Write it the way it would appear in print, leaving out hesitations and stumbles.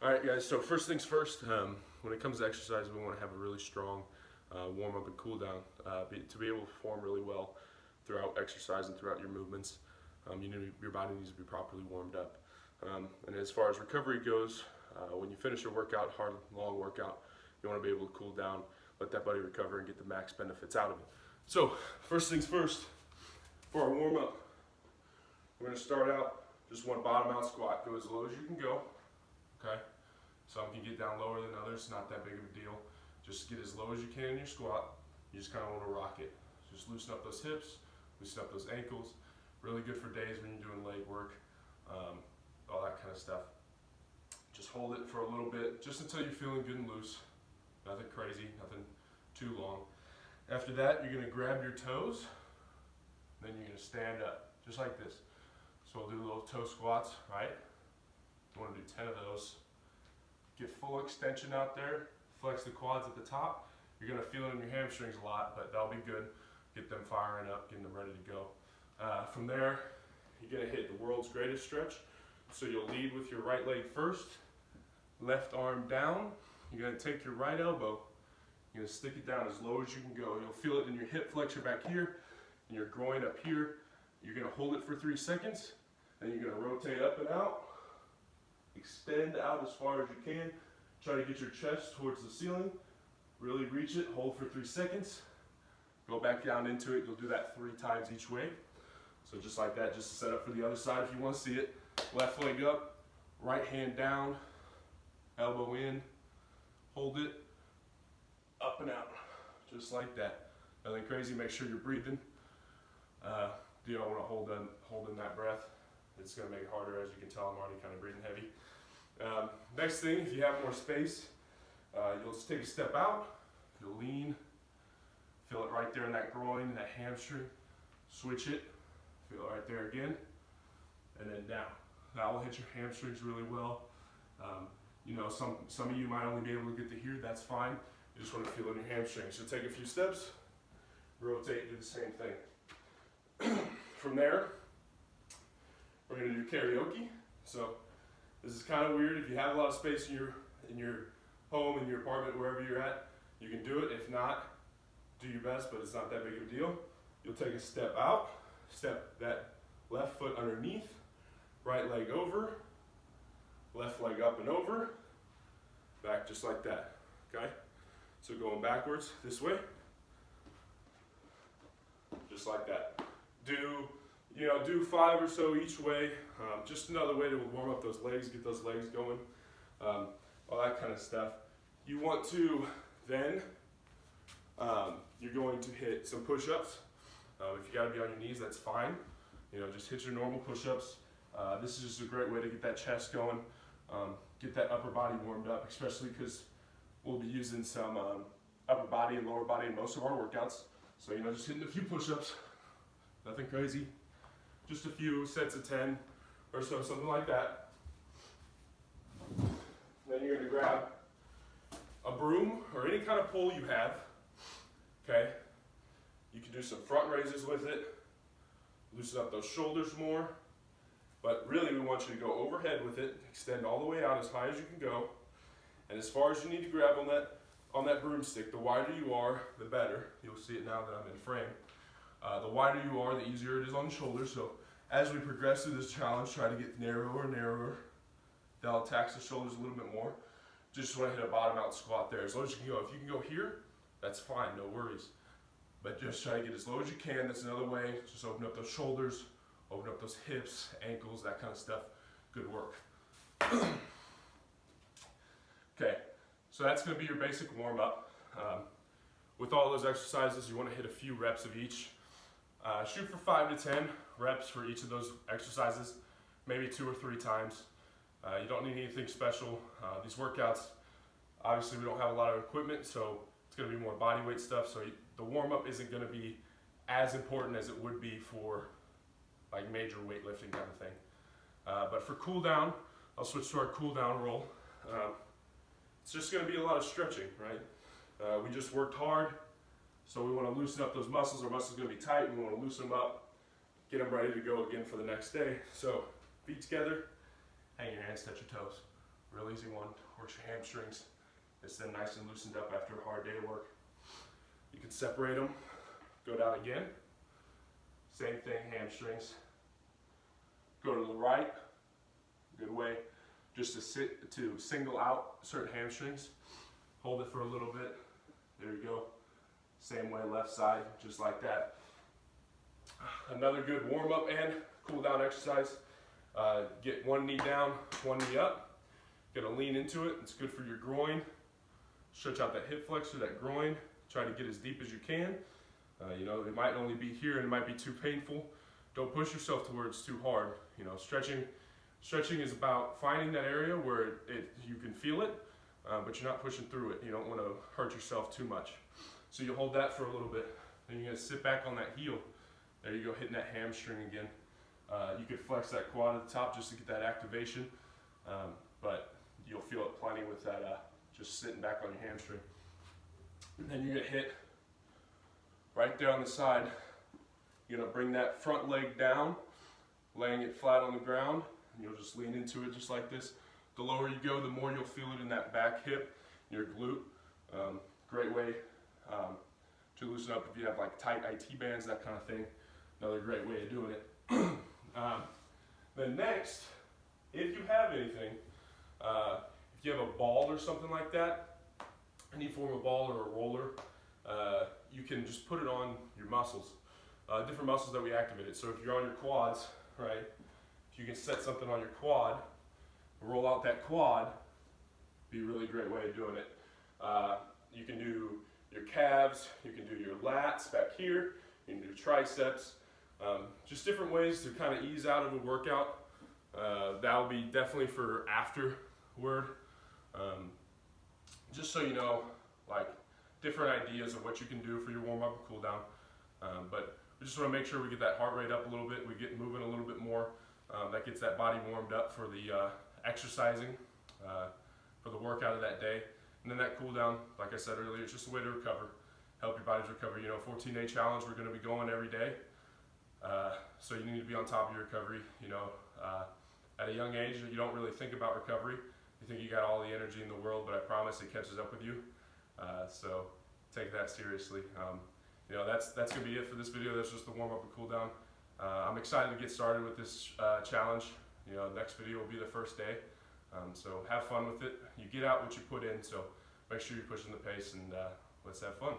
All right, guys. So first things first. When it comes to exercise, we want to have a really strong warm up and cool down to be able to perform really well throughout exercise and throughout your movements. Your body needs to be properly warmed up. And as far as recovery goes, when you finish a workout, hard, long workout, you want to be able to cool down, let that body recover, and get the max benefits out of it. So first things first. For our warm up, we're going to start out just one bottom out squat. Go as low as you can go. Okay. Some can get down lower than others, not that big of a deal. Just get as low as you can in your squat. You just kind of want to rock it. Just loosen up those hips, loosen up those ankles. Really good for days when you're doing leg work, all that kind of stuff. Just hold it for a little bit, just until you're feeling good and loose. Nothing crazy, nothing too long. After that, you're going to grab your toes, then you're going to stand up, just like this. So we'll do little toe squats, right? You want to do 10 of those. Get full extension out there, flex the quads at the top. You're gonna feel it in your hamstrings a lot, but that'll be good. Get them firing up, getting them ready to go. From there, you're gonna hit the world's greatest stretch. So you'll lead with your right leg first, left arm down. You're gonna take your right elbow, you're gonna stick it down as low as you can go. You'll feel it in your hip flexor back here, and your groin up here. You're gonna hold it for 3 seconds, then you're gonna rotate up and out. Extend out as far as you can. Try to get your chest towards the ceiling. Really reach it, hold for 3 seconds. Go back down into it. You'll do that 3 times each way. So just like that, just to set up for the other side if you want to see it. Left leg up, right hand down, elbow in, hold it, up and out. Just like that. Nothing crazy, make sure you're breathing. You don't want to hold in that breath. It's going to make it harder. As you can tell, I'm already kind of breathing heavy. Next thing, if you have more space, you'll just take a step out, you'll lean, feel it right there in that groin, that hamstring, switch it, feel it right there again, and then down. That will hit your hamstrings really well. Some of you might only be able to get to here, that's fine. You just want to feel it in your hamstrings. So take a few steps, rotate, do the same thing. From there, we're going to do karaoke. So this is kind of weird. If you have a lot of space in your home, in your apartment, wherever you're at, you can do it. If not, do your best, but it's not that big of a deal. You'll take a step out, step that left foot underneath, right leg over, left leg up and over, back just like that, okay? So going backwards this way, just like that. Do 5 or so each way. Just another way to warm up those legs, get those legs going, all that kind of stuff. You want to then, you're going to hit some push-ups. If you gotta be on your knees, that's fine. Just hit your normal push-ups. This is just a great way to get that chest going, get that upper body warmed up, especially because we'll be using some upper body and lower body in most of our workouts. So, just hitting a few push-ups, nothing crazy. Just a few sets of 10 or so, something like that. Then you're going to grab a broom or any kind of pole you have. Okay. You can do some front raises with it. Loosen up those shoulders more. But really, we want you to go overhead with it. Extend all the way out as high as you can go. And as far as you need to grab on that broomstick, the wider you are, the better. You'll see it now that I'm in frame. The wider you are, the easier it is on the shoulders. So as we progress through this challenge, try to get narrower and narrower. That'll tax the shoulders a little bit more. Just want to hit a bottom out squat there as low as you can go. If you can go here, that's fine, no worries. But just try to get as low as you can. That's another way. Just open up those shoulders, open up those hips, ankles, that kind of stuff. Good work. Okay, so that's going to be your basic warm up. With all those exercises, you want to hit a few reps of each. Shoot for 5 to 10 reps for each of those exercises, maybe 2 or 3 times. You don't need anything special. These workouts, obviously we don't have a lot of equipment, so it's going to be more body weight stuff. So the warm up isn't going to be as important as it would be for like major weightlifting kind of thing. But for cool down, I'll switch to our cool down roll. It's just going to be a lot of stretching, right? We just worked hard. So we want to loosen up those muscles. Our muscles are going to be tight. We want to loosen them up, get them ready to go again for the next day. So feet together, hang your hands, touch your toes. Real easy one, works your hamstrings. It's then nice and loosened up after a hard day of work. You can separate them, go down again. Same thing, hamstrings. Go to the right, good way just to single out certain hamstrings. Hold it for a little bit, there you go. Same way, left side, just like that. Another good warm up and cool down exercise. Get one knee down, one knee up. Gonna lean into it, it's good for your groin. Stretch out that hip flexor, that groin. Try to get as deep as you can. You know, it might only be here and it might be too painful. Don't push yourself to where it's too hard. You know, stretching is about finding that area where you can feel it, but you're not pushing through it. You don't want to hurt yourself too much. So you hold that for a little bit. Then you're gonna sit back on that heel. There you go, hitting that hamstring again. You could flex that quad at the top just to get that activation, but you'll feel it plenty with that just sitting back on your hamstring. And then you're gonna hit right there on the side. You're gonna bring that front leg down, laying it flat on the ground, and you'll just lean into it just like this. The lower you go, the more you'll feel it in that back hip, your glute. Great way to loosen up if you have like tight IT bands, that kind of thing. Another great way of doing it. Then next, if you have anything, if you have a ball or something like that, any form of ball or a roller, you can just put it on your muscles, different muscles that we activated. So if you're on your quads, right, if you can set something on your quad, roll out that quad, be a really great way of doing it. You can do your calves, you can do your lats back here, you can do triceps, just different ways to kind of ease out of a workout. That'll be definitely for afterward. Just so you know, like different ideas of what you can do for your warm up and cool down. But we just want to make sure we get that heart rate up a little bit, we get moving a little bit more. That gets that body warmed up for the exercising, for the workout of that day. And then that cool down, like I said earlier, it's just a way to recover, help your bodies recover. You know, 14-day challenge, we're going to be going every day. So you need to be on top of your recovery. You know, at a young age, you don't really think about recovery. You think you got all the energy in the world, but I promise it catches up with you. So take that seriously. You know, that's gonna be it for this video. That's just the warm up and cool down. I'm excited to get started with this challenge. You know, next video will be the first day. So have fun with it. You get out what you put in, so make sure you're pushing the pace and let's have fun.